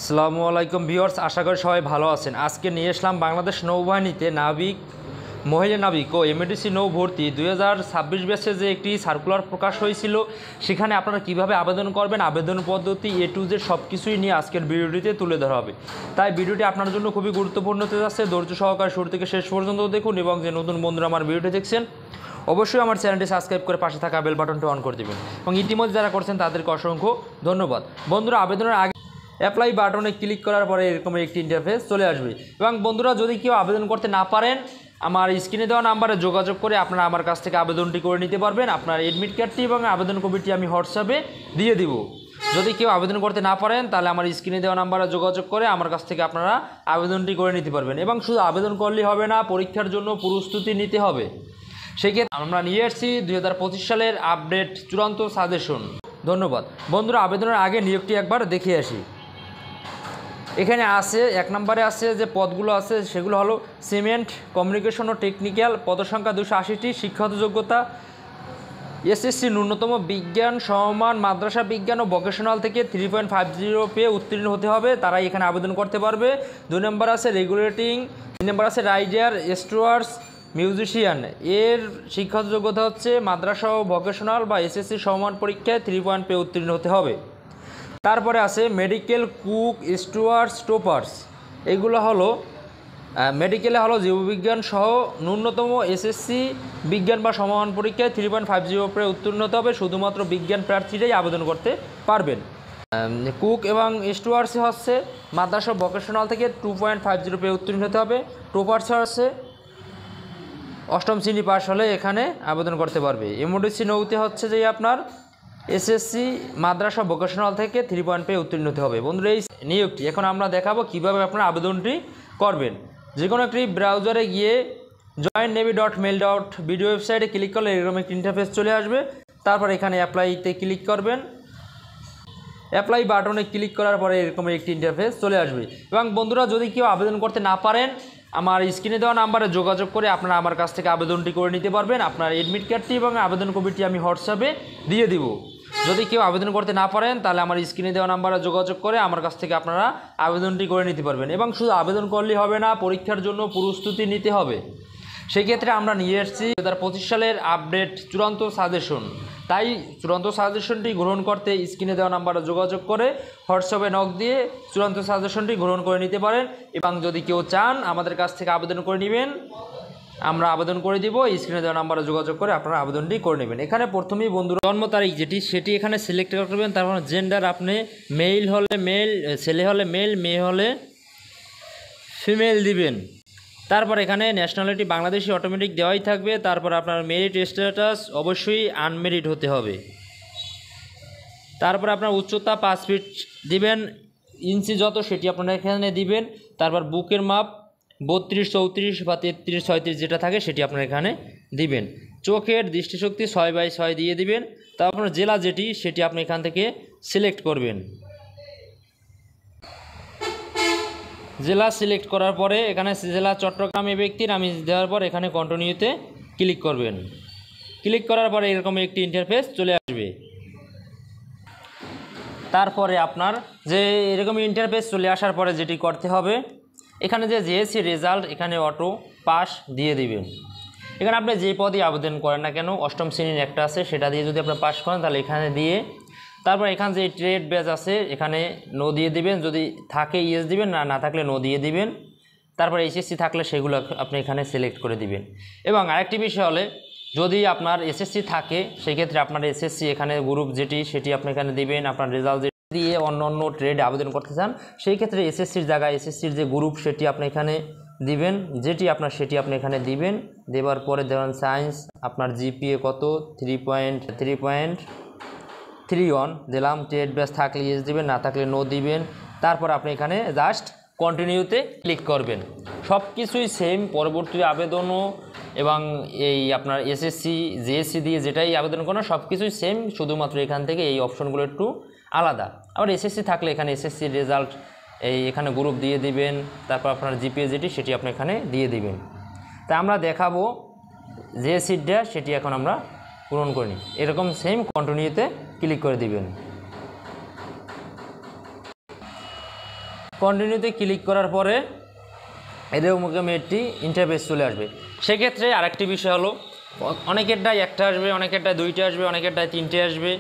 আসসালামু আলাইকুম ভিউয়ার্স, আশা করি সবাই ভালো আছেন। আজকে নিয়ে আসলাম বাংলাদেশ নৌবাহিনীতে নাবিক, মহিলা নাবিক ও এমএডিসি নৌ ভর্তি 2026 ব্যাচে যে একটি সার্কুলার প্রকাশ হয়েছিল, সেখানে আপনারা কিভাবে আবেদন করবেন, আবেদন পদ্ধতি A to Z সব কিছুই নিয়ে আজকের ভিডিওটিতে তুলে ধরা হবে। তাই ভিডিওটি আপনার জন্য খুবই গুরুত্বপূর্ণ হতে যাচ্ছে। ধৈর্য সহকারে শুরু থেকে শেষ পর্যন্ত দেখুন এবং যে নতুন বন্ধুরা আমার ভিডিওটি দেখছেন অবশ্যই আমার চ্যানেলটি সাবস্ক্রাইব করে পাশে থাকা বেল বাটনটি অন করে দেবেন এবং ইতিমধ্যে যারা করছেন তাদেরকে অসংখ্য ধন্যবাদ। বন্ধুরা, আবেদনের আগে অ্যাপ্লাই বাটনে ক্লিক করার পরে এরকম একটি ইন্টারফেস চলে আসবে এবং বন্ধুরা, যদি কেউ আবেদন করতে না পারেন, আমার স্ক্রিনে দেওয়া নাম্বারে যোগাযোগ করে আপনারা আমার কাছ থেকে আবেদনটি করে নিতে পারবেন। আপনার এডমিট কার্ডটি এবং আবেদন কপিটি আমি হোয়াটসঅ্যাপে দিয়ে দিব। যদি কেউ আবেদন করতে না পারেন, তাহলে আমার স্ক্রিনে দেওয়া নাম্বারে যোগাযোগ করে আমার কাছ থেকে আপনারা আবেদনটি করে নিতে পারবেন। এবং শুধু আবেদন করলেই হবে না, পরীক্ষার জন্য প্রস্তুতি নিতে হবে। সেক্ষেত্রে আমরা নিয়ে এসেছি 2025 সালের আপডেট চূড়ান্ত সাজেশন। ধন্যবাদ। বন্ধুরা, আবেদনের আগে নিয়োগটি একবার দেখে আসি। এখানে আছে 1 নম্বরে আছে যে পদগুলো আছে সেগুলো হলো সিমেন্ট, কমিউনিকেশন ও টেকনিক্যাল, পদসংখ্যা 280টি। শিক্ষাগত যোগ্যতা এসএসসি ন্যূনতম বিজ্ঞান সমমান মাদ্রাসা বিজ্ঞান ও ভোকেশনাল থেকে 3.50 পেয়ে উত্তীর্ণ হতে হবে, তারাই এখানে আবেদন করতে পারবে। 2 নম্বর আছে রেগুলেটিং, 3 নম্বর আছে রাইডার, স্টুয়ার্ডস, মিউজিশিয়ান। এর শিক্ষাগত যোগ্যতা হচ্ছে মাদ্রাসা ও ভোকেশনাল বা এসএসসি সমমান পরীক্ষায় 3 পয়েন্ট পেয়ে উত্তীর্ণ হতে হবে। তারপরে আছে মেডিকেল, কুক, স্টুয়ার্ডস, টোপার্স। এগুলো হলো মেডিকেলে হলো জীববিজ্ঞান সহ ন্যূনতম এসএসসি বিজ্ঞান বা সমমান পরীক্ষায় 3.50 পেয়ে উত্তীর্ণ হতে হবে। শুধুমাত্র বিজ্ঞান প্রার্থীরাই আবেদন করতে পারবেন। কুক এবং স্টুয়ার্ডস হচ্ছে মাদ্রাসা ভোকেশনাল থেকে 2.50 পেয়ে উত্তীর্ণ হতে হবে। টোপার্স হচ্ছে 8ম শ্রেণী পাস হলে এখানে আবেদন করতে পারবে। এমওডিসি নৌতে হচ্ছে যে আপনার এসএসসি মাদ্রাসা ভোকেশনাল থেকে 3 পয়েন্ট পেয়ে উত্তীর্ণ হতে হবে। বন্ধুরা, এই নিয়োগটি এখন আমরা দেখাবো কিভাবে আপনারা আবেদনটি করবেন। যে কোনো একটি ব্রাউজারে গিয়ে joinnavy.mail.bd ওয়েবসাইটে ক্লিক করলে এরকম একটি ইন্টারফেস চলে আসবে। তারপর এখানে অ্যাপ্লাইতে ক্লিক করবেন। অ্যাপ্লাই বাটনে ক্লিক করার পরে এরকম একটি ইন্টারফেস চলে আসবে। এবং বন্ধুরা, যদি কেউ আবেদন করতে না পারেন, আমার স্ক্রিনে দেওয়া নাম্বারে যোগাযোগ করে আপনারা আমার কাছ থেকে আবেদনটি করে নিতে পারবেন। আপনার এডমিট কার্ডটি এবং আবেদন কপিটি আমি হোয়াটসঅ্যাপে দিয়ে দিব। যদি কেউ আবেদন করতে না পারেন, তাহলে আমার স্ক্রিনে দেওয়া নাম্বারে যোগাযোগ করে আমার কাছ থেকে আপনারা আবেদনটি করে নিতে পারবেন। এবং শুধু আবেদন করলেই হবে না, পরীক্ষার জন্য প্রস্তুতি নিতে হবে। সেক্ষেত্রে আমরা নিয়ে এসেছি 2025 সালের আপডেট চূড়ান্ত সাজেশন। তাই চূড়ান্ত সাজেশনটি গ্রহণ করতে স্ক্রিনে দেওয়া নাম্বারে যোগাযোগ করে হোয়াটসঅ্যাপে নক দিয়ে চূড়ান্ত সাজেশনটি গ্রহণ করে নিতে পারেন। এবং যদি কেউ চান আমাদের কাছ থেকে আবেদন করে নেবেন, আমরা আবেদন করে দিব। স্ক্রিনে দেওয়া নাম্বারে যোগাযোগ করে আপনারা আবেদনটি করে নেবেন। এখানে প্রথমেই বন্ধুরা জন্ম তারিখ সেটি এখানে সিলেক্ট করবেন। তারপর জেন্ডার, আপনি মেল হলে মেল, ছেলে হলে মেল, মেয়ে হলে ফিমেল দিবেন। তারপর এখানে ন্যাশনালিটি বাংলাদেশি অটোমেটিক দেওয়াই থাকবে। তারপর আপনার মেরিট স্ট্যাটাস অবশ্যই আনমেরিট হতে হবে। তারপর আপনার উচ্চতা 5 ফিট দিবেন, ইঞ্চি যত সেটি আপনারা এখানে দিবেন। তারপর বুকের মাপ 32, 34 বা 33, 36 যেটা থাকে সেটি আপনারা এখানে দিবেন। চোখের দৃষ্টিশক্তি 6/6 দিয়ে দিবেন। তারপর জেলা যেটি সেটি আপনি এখান থেকে সিলেক্ট করবেন। জেলা সিলেক্ট করার পরে এখানে জেলা চট্টগ্রামে ব্যক্তির আমি দেওয়ার পর এখানে কন্টিনিউতে ক্লিক করবেন। ক্লিক করার পরে এরকম একটি ইন্টারফেস চলে আসবে। তারপরে আপনার যে এরকম ইন্টারফেস চলে আসার পরে যেটি করতে হবে, এখানে যে জিএসসি রেজাল্ট এখানে অটো পাস দিয়ে দিবেন। এখানে আপনি যে পদে আবেদন করেন না কেন, 8ম শ্রেণীর একটা আছে সেটা দিয়ে যদি আপনি পাস করেন তাহলে এখানে দিয়ে, তারপর এখানে যে ট্রেড ব্যাচ আছে এখানে নো দিয়ে দিবেন। যদি থাকে ইয়েস দিবেন, না থাকলে নো দিয়ে দিবেন। তারপর এইচএসসি থাকলে সেগুলো আপনি এখানে সিলেক্ট করে দিবেন। এবং আরেকটি বিষয় হলে, যদি আপনার এসএসসি থাকে সেক্ষেত্রে আপনার এসএসসি এখানে গ্রুপ যেটি সেটি আপনি এখানে দিবেন। আপনার রেজাল্ট দিয়ে অন্য ট্রেডে আবেদন করতে চান সেই ক্ষেত্রে এসএসসির জায়গায় এসএসসির যে গ্রুপ সেটি আপনি এখানে দিবেন, যেটি আপনার সেটি আপনি এখানে দিবেন। দেওয়ার পরে ধরেন সায়েন্স আপনার জিপিএ কত 3.31 দিলাম। ট্রেড ব্যাচ থাকলে ইয়েস দিবেন, না থাকলে নো দিবেন। তারপর আপনি এখানে জাস্ট কন্টিনিউতে ক্লিক করবেন। সব কিছুই সেম, পরবর্তী আবেদনও এবং এই আপনার এসএসসি জিএসসি দিয়ে যেটাই আবেদন করেন সব কিছুই সেম, শুধুমাত্র এখান থেকে এই অপশনগুলো একটু আলাদা। আবার এসএসসি থাকলে এখানে এসএসসি রেজাল্ট এখানে গ্রুপ দিয়ে দিবেন। তারপর আপনার জিপিএ যেটি সেটি আপনি এখানে দিয়ে দিবেন। তা আমরা দেখাবো যে সিটটা সেটি এখন আমরা পূরণ করিনি। এরকম সেম কন্টিনিউতে ক্লিক করে দিবেন। কন্টিনিউতে ক্লিক করার পরে এরকম একটি ইন্টারফেস চলে আসবে। সেক্ষেত্রে আরেকটি বিষয় হলো, অনেকেরটাই একটা আসবে, অনেকেরটায় দুইটা আসবে, অনেকেরটায় তিনটে আসবে,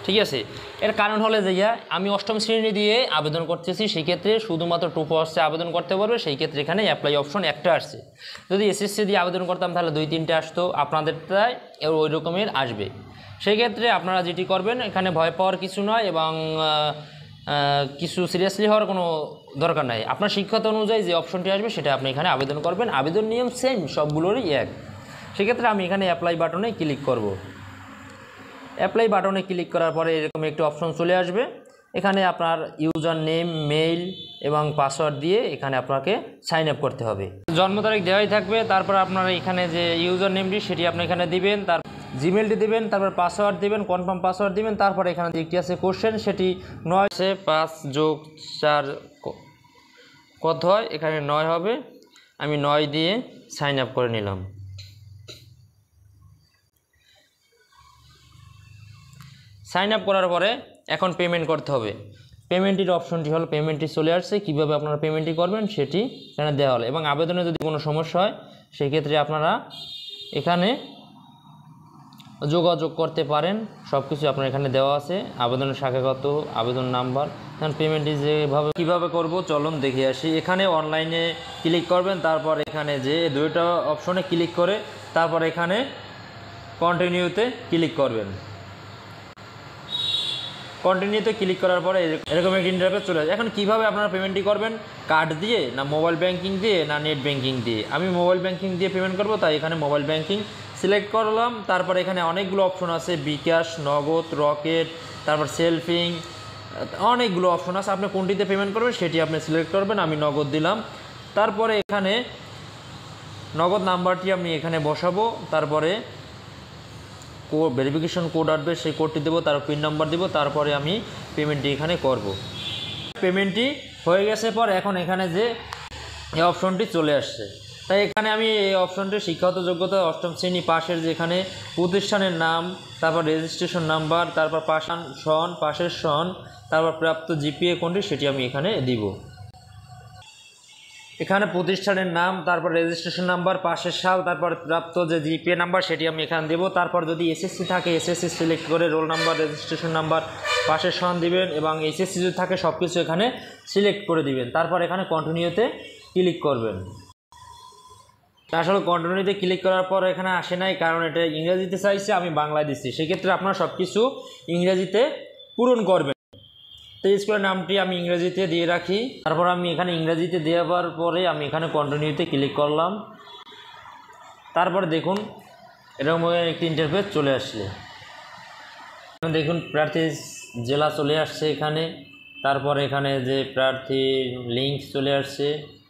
ঠিক আছে। এর কারণ হলে যে আমি অষ্টম শ্রেণী দিয়ে আবেদন করতেছি, সেই ক্ষেত্রে শুধুমাত্র 2 পাওয়ার্সে আবেদন করতে পারবে, সেই ক্ষেত্রে এখানে অ্যাপ্লাই অপশন একটা আসছে। যদি এসএসসি দিয়ে আবেদন করতাম তাহলে 2-3টে আসতো, আপনাদেরটায় ওই রকমের আসবে। সেই ক্ষেত্রে আপনারা যেটি করবেন, এখানে ভয় পাওয়ার কিছু নয় এবং কিছু সিরিয়াসলি হওয়ার কোনো দরকার নাই। আপনার শিক্ষাগত অনুযায়ী যে অপশনটি আসবে সেটা আপনি এখানে আবেদন করবেন। আবেদন নিয়ম সেম, সবগুলোরই এক। সেক্ষেত্রে আমি এখানে অ্যাপ্লাই বাটনে ক্লিক করব। অ্যাপ্লাই বাটনে ক্লিক করার পরে এরকম একটি অপশন চলে আসবে। এখানে আপনার ইউজার নেম, মেইল এবং পাসওয়ার্ড দিয়ে এখানে আপনাকে সাইন আপ করতে হবে। জন্ম তারিখ দেওয়াই থাকবে। তারপর আপনার এখানে যে ইউজার নেমটি সেটি আপনি এখানে দিবেন, তার জিমেলটি দিবেন, তারপর পাসওয়ার্ড দিবেন, কনফার্ম পাসওয়ার্ড দিবেন। তারপর এখানে একটি আছে কোশ্চেন, সেটি 9-5+4 কত হয়, এখানে 9 হবে। আমি 9 দিয়ে সাইন আপ করে নিলাম। সাইন আপ করার পরে এখন পেমেন্ট করতে হবে। পেমেন্টের অপশনটি হলো, পেমেন্টটি চলে আসছে। কীভাবে আপনারা পেমেন্টটি করবেন সেটি এখানে দেওয়া হলো। এবং আবেদনে যদি কোনো সমস্যা হয় সেই ক্ষেত্রে আপনারা এখানে যোগাযোগ করতে পারেন। সব কিছু আপনার এখানে দেওয়া আছে, আবেদনের শাখাগত, আবেদন নাম্বার। এখন পেমেন্টটি যেভাবে কীভাবে করব চলুন দেখে আসি। এখানে অনলাইনে ক্লিক করবেন, তারপর এখানে যে দুইটা অপশনে ক্লিক করে তারপর এখানে কন্টিনিউতে ক্লিক করবেন। কন্টিনিউতে ক্লিক করার পরে এরকম একটি ইন্টারফেস চলে আসে। এখন কীভাবে আপনারা পেমেন্টটি করবেন, কার্ড দিয়ে না মোবাইল ব্যাঙ্কিং দিয়ে না নেট ব্যাঙ্কিং দিয়ে? আমি মোবাইল ব্যাঙ্কিং দিয়ে পেমেন্ট করব, তাই এখানে মোবাইল ব্যাঙ্কিং সিলেক্ট করলাম। তারপর এখানে অনেকগুলো অপশন আছে, বিকাশ, নগদ, রকেট, তারপর সেলফিং, অনেকগুলো অপশন আছে। আপনি কোনটিতে পেমেন্ট করবেন সেটি আপনি সিলেক্ট করবেন। আমি নগদ দিলাম। তারপরে এখানে নগদ নাম্বারটি আমি এখানে বসাবো। তারপরে ভেরিফিকেশন কোড আসবে, সেই কোডটি দেবো, তার পিন নাম্বার দেবো। তারপরে আমি পেমেন্টটি এখানে করব। পেমেন্টটি হয়ে গেছে পর এখন এখানে যে এই অপশনটি চলে আসছে, তাই এখানে আমি এই অপশনটি শিক্ষাগত যোগ্যতা অষ্টম শ্রেণী পাশের যেখানে প্রতিষ্ঠানের নাম, তারপর রেজিস্ট্রেশন নাম্বার, তারপর পাশের সন, তারপর প্রাপ্ত জিপিএ কোনটি সেটি আমি এখানে দিব। এখানে প্রতিষ্ঠানের নাম, তারপর রেজিস্ট্রেশন নাম্বার, পাশের সাল, তারপর প্রাপ্ত যে জিপিএ নাম্বার সেটি আমি এখানে দেবো। তারপর যদি এসএসসি থাকে এসএসসি সিলেক্ট করে রোল নাম্বার, রেজিস্ট্রেশন নাম্বার, পাশের সন দিবেন এবং এসএসসি যদি থাকে সব কিছু এখানে সিলেক্ট করে দিবেন। তারপর এখানে কন্টিনিউতে ক্লিক করবেন। আসলে কন্টিনিউতে ক্লিক করার পর এখানে আসে নাই, কারণ এটা ইংরেজিতে চাইছে, আমি বাংলায় দিচ্ছি। সেক্ষেত্রে আপনারা সব কিছু ইংরেজিতে পূরণ করবেন। তো স্কুলের নামটি আমি ইংরেজিতে দিয়ে রাখি। তারপর আমি এখানে ইংরেজিতে দেওয়ার পরে আমি এখানে কন্টিনিউতে ক্লিক করলাম। তারপরে দেখুন এরকম একটি ইন্টারফেস চলে আসলে দেখুন প্রার্থীর জেলা চলে আসছে এখানে। তারপর এখানে যে প্রার্থীর লিঙ্ক চলে আসছে,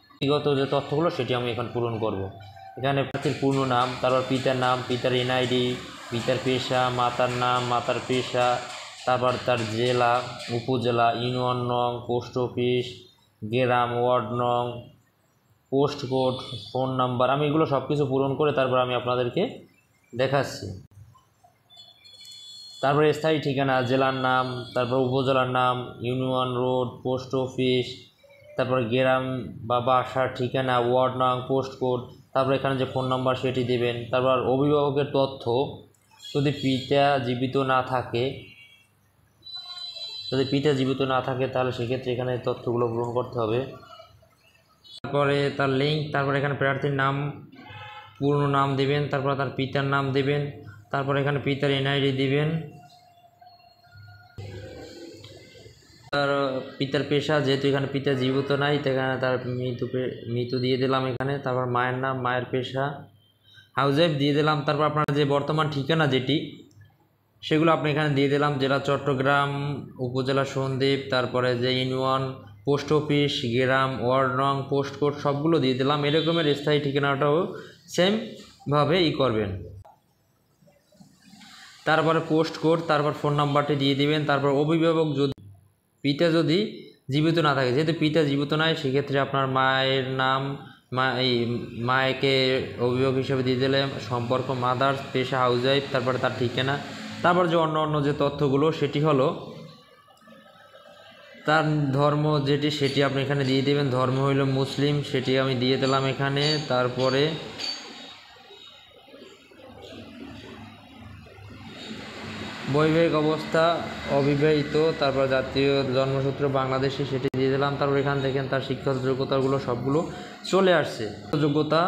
ব্যক্তিগত যে তথ্যগুলো সেটি আমি এখন পূরণ করব। এখানে প্রার্থীর পূর্ণ নাম, তারপর পিতার নাম, পিতার এনআইডি, পিতার পেশা, মাতার নাম, মাতার পেশা, তারপর তার জেলা, উপজেলা, ইউনিয়ন নং, পোস্ট অফিস, গ্রাম, ওয়ার্ড নং, পোস্ট কোড, ফোন নাম্বার। আমি এগুলো সব কিছু পূরণ করে তারপর আমি আপনাদেরকে দেখাচ্ছি। তারপরে স্থায়ী ঠিকানা, জেলার নাম, তারপর উপজেলার নাম, ইউনিয়ন রোড, পোস্ট অফিস, তারপর গ্রাম বা বাসার ঠিকানা, ওয়ার্ড নং, পোস্ট কোড, তারপর এখানে যে ফোন নাম্বার সেটি দেবেন। তারপর অভিভাবকের তথ্য, যদি পিতা জীবিত না থাকে তাহলে সেক্ষেত্রে এখানে তথ্যগুলো পূরণ করতে হবে। তারপরে তার লিঙ্ক, তারপর এখানে প্রার্থীর নাম, পূর্ণ নাম দেবেন, তারপর তার পিতার নাম দেবেন, তারপর এখানে পিতার এনআইডি দিবেন, তার পিতার পেশা, যেহেতু এখানে পিতা জীবিত নাই সেখানে তার মৃত্যু দিয়ে দিলাম এখানে। তারপর মায়ের নাম, মায়ের পেশা, হাউসওয়াইফ দিয়ে দিলাম। তারপর আপনার যে বর্তমান ঠিকানা যেটি সেগুলো আপনি এখানে দিয়ে দিলাম, জেলা চট্টগ্রাম, উপজেলা সন্দ্বীপ, তারপরে যে ইউনিয়ন, পোস্ট অফিস, গ্রাম, ওয়ার্ড নং, পোস্ট কোড সবগুলো দিয়ে দিলাম। এরকমের স্থায়ী ঠিকানাটাও সেমভাবে করবেন। তারপরে পোস্ট কোড, তারপর ফোন নাম্বারটি দিয়ে দিবেন। তারপর অভিভাবক, যদি পিতা যদি জীবিত না থাকে, যেহেতু পিতা জীবিত নাই সেক্ষেত্রে আপনার মায়ের নাম, মায়েকে অভিভাবক হিসেবে দিয়ে দিলে, সম্পর্ক মাদার্স, পেশা হাউসওয়াইফ, তারপরে তার ঠিকানা। তারপর যে অন্য যে তথ্যগুলো সেটি হলো তার ধর্ম যেটি সেটি আপনি এখানে দিয়ে দেবেন। ধর্ম হইল মুসলিম, সেটি আমি দিয়ে দিলাম এখানে। তারপরে বৈবাহিক অবস্থা অবিবাহিত, তারপর জাতীয় জন্মসূত্র বাংলাদেশি, সেটি দিয়ে দিলাম। তারপর এখান থেকে তার শিক্ষাগত যোগ্যতাগুলো সবগুলো চলে আসছে, যোগ্যতা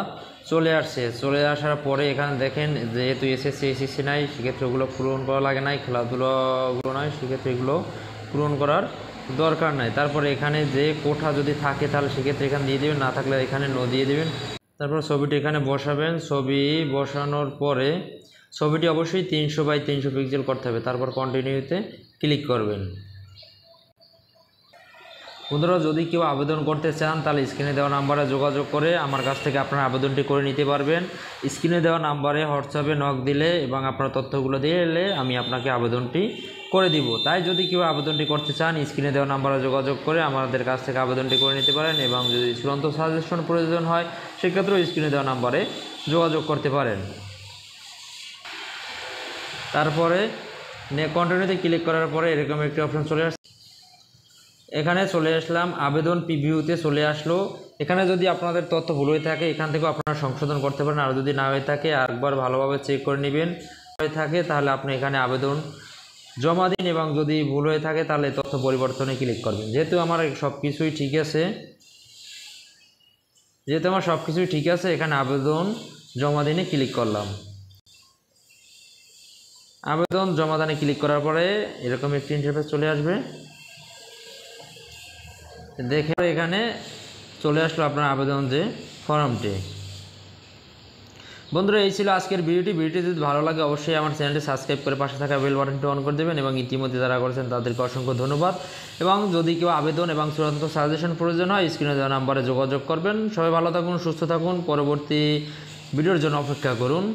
চলে আসছে। চলে আসার পরে এখানে দেখেন যেহেতু এসএসসি নাই, সেক্ষেত্রে ওগুলো পূরণ করা লাগে নাই, খেলাধুলাগুলো নাই, সেক্ষেত্রে এগুলো পূরণ করার দরকার নাই। তারপরে এখানে যে কোঠা যদি থাকে তাহলে সেক্ষেত্রে এখানে দিয়ে দেবেন, না থাকলে এখানে নো দিয়ে দেবেন। তারপর ছবিটি এখানে বসাবেন। ছবি বসানোর পরে ছবিটি অবশ্যই 300x300 পিক্সেল করতে হবে। তারপর কন্টিনিউতে ক্লিক করবেন। বন্ধুরা, যদি কেউ আবেদন করতে চান তাহলে স্ক্রিনে দেওয়া নাম্বারে যোগাযোগ করে আমার কাছ থেকে আপনার আবেদনটি করে নিতে পারবেন। স্ক্রিনে দেওয়া নাম্বারে হোয়াটসঅ্যাপে নক দিলে এবং আপনার তথ্যগুলো দিলে আমি আপনাকে আবেদনটি করে দিব। তাই যদি কেউ আবেদনটি করতে চান স্ক্রিনে দেওয়া নাম্বারে যোগাযোগ করে আমাদের কাছ থেকে আবেদনটি করে নিতে পারেন, এবং যদি চূড়ান্ত সাজেশন প্রয়োজন হয় সেক্ষেত্রেও স্ক্রিনে দেওয়া নাম্বারে যোগাযোগ করতে পারেন। তারপরে কন্টিনিউতে ক্লিক করার পরে এরকম একটি অপশন চলে আসছে। এখানে চলে আসলাম, আবেদন প্রিভিউতে চলে আসলো। এখানে যদি আপনাদের তথ্য ভুল হয়ে থাকে এখান থেকেও আপনারা সংশোধন করতে পারেন, আর যদি না হয়ে থাকে একবার ভালোভাবে চেক করে নেবেন। হয়ে থাকে তাহলে আপনি এখানে আবেদন জমা দিন, এবং যদি ভুল হয়ে থাকে তাহলে তথ্য পরিবর্তনে ক্লিক করবেন। যেহেতু আমার সব কিছুই ঠিক আছে, এখানে আবেদন জমা দিনে ক্লিক করলাম। আবেদন জমা দানে ক্লিক করার পরে এরকম একটি ইন্টারফেস চলে আসবে। দেখে এখানে চলে আসলো আপনার আবেদন যে ফর্মটি। বন্ধুরা, এই ছিল আজকের ভিডিওটি যদি ভালো লাগে অবশ্যই আমার চ্যানেলটি সাবস্ক্রাইব করে পাশে থাকা বেল বাটনটি অন করে দেবেন, এবং ইতিমধ্যে যারা করেছেন তাদেরকে অসংখ্য ধন্যবাদ। এবং যদি কেউ আবেদন এবং চূড়ান্ত সাজেশন প্রয়োজন হয় স্ক্রিনে দেওয়া নাম্বারে যোগাযোগ করবেন। সবাই ভালো থাকুন, সুস্থ থাকুন, পরবর্তী ভিডিওর জন্য অপেক্ষা করুন।